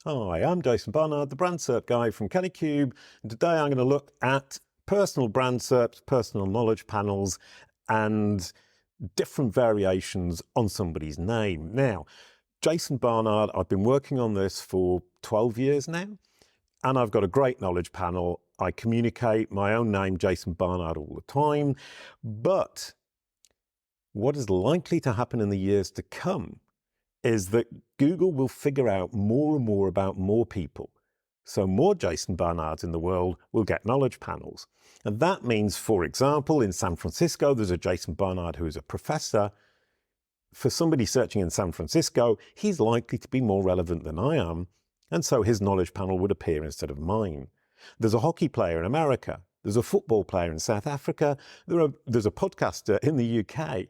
Hi, I'm Jason Barnard, the Brand SERP Guy from Kalicube, and today I'm going to look at personal brand SERPs, personal knowledge panels, and different variations on somebody's name. Now, Jason Barnard, I've been working on this for 12 years now, and I've got a great knowledge panel. I communicate my own name, Jason Barnard, all the time, but what is likely to happen in the years to come is that Google will figure out more and more about more people. So more Jason Barnards in the world will get knowledge panels. And that means, for example, in San Francisco, there's a Jason Barnard who is a professor. For somebody searching in San Francisco, he's likely to be more relevant than I am. And so his knowledge panel would appear instead of mine. There's a hockey player in America. There's a football player in South Africa. There's a podcaster in the UK.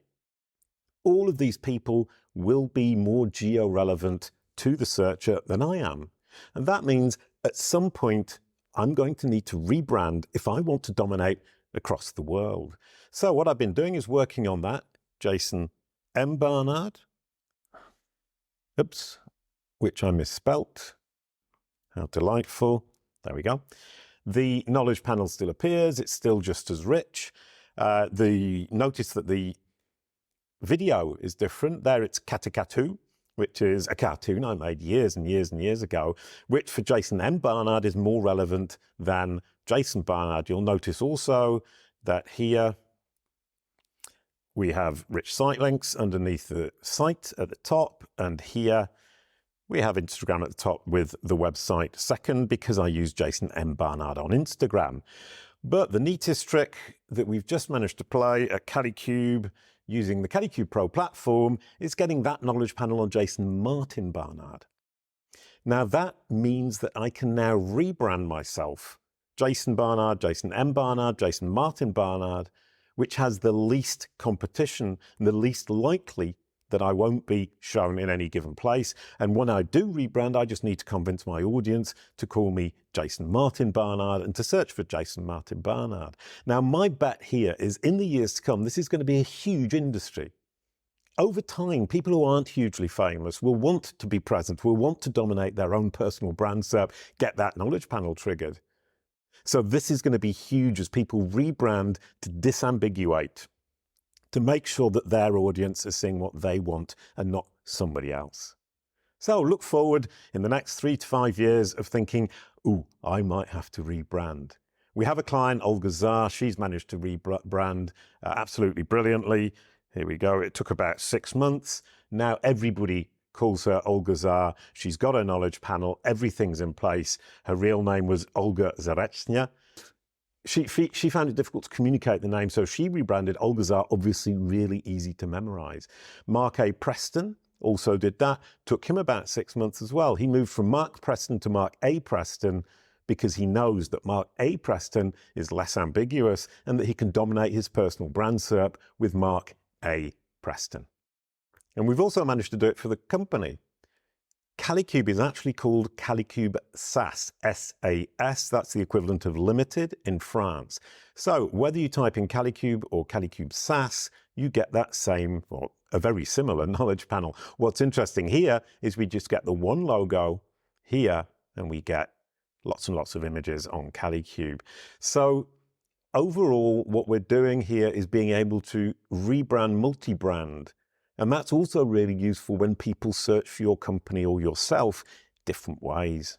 All of these people will be more geo-relevant to the searcher than I am. And that means at some point, I'm going to need to rebrand if I want to dominate across the world. So what I've been doing is working on that. Jason M. Barnard. Oops, which I misspelt. How delightful. There we go. The knowledge panel still appears. It's still just as rich. Notice that the video is different. There it's Kalikube, which is a cartoon I made years and years and years ago, which for Jason M. Barnard is more relevant than Jason Barnard. You'll notice also that here we have rich site links underneath the site at the top, and here we have Instagram at the top with the website second because I use Jason M. Barnard on Instagram. But the neatest trick that we've just managed to play at Kalicube using the Kalicube Pro platform is getting that knowledge panel on Jason Martin Barnard. Now that means that I can now rebrand myself, Jason Barnard, Jason M. Barnard, Jason Martin Barnard, which has the least competition and the least likely that I won't be shown in any given place. And when I do rebrand, I just need to convince my audience to call me Jason Martin Barnard and to search for Jason Martin Barnard. Now, my bet here is in the years to come, this is going to be a huge industry. Over time, people who aren't hugely famous will want to be present, will want to dominate their own personal brand SERP, get that knowledge panel triggered. So this is going to be huge as people rebrand to disambiguate, to make sure that their audience is seeing what they want and not somebody else. So look forward in the next 3 to 5 years of thinking, ooh, I might have to rebrand. We have a client, Olga Zarr. She's managed to rebrand absolutely brilliantly. Here we go. It took about 6 months. Now everybody calls her Olga Zarr. She's got a knowledge panel. Everything's in place. Her real name was Olga Zarechnya. She found it difficult to communicate the name, so she rebranded. Olga Zarr, obviously really easy to memorize. Mark A. Preston also did that. Took him about 6 months as well. He moved from Mark Preston to Mark A. Preston because he knows that Mark A. Preston is less ambiguous and that he can dominate his personal brand SERP with Mark A. Preston. And we've also managed to do it for the company. Kalicube is actually called Kalicube SAS, S-A-S. That's the equivalent of limited in France. So whether you type in Kalicube or Kalicube SAS, you get that same or a very similar knowledge panel. What's interesting here is we just get the one logo here and we get lots and lots of images on Kalicube. So overall, what we're doing here is being able to rebrand multi-brand. And that's also really useful when people search for your company or yourself different ways.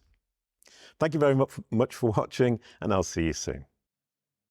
Thank you very much for watching, and I'll see you soon.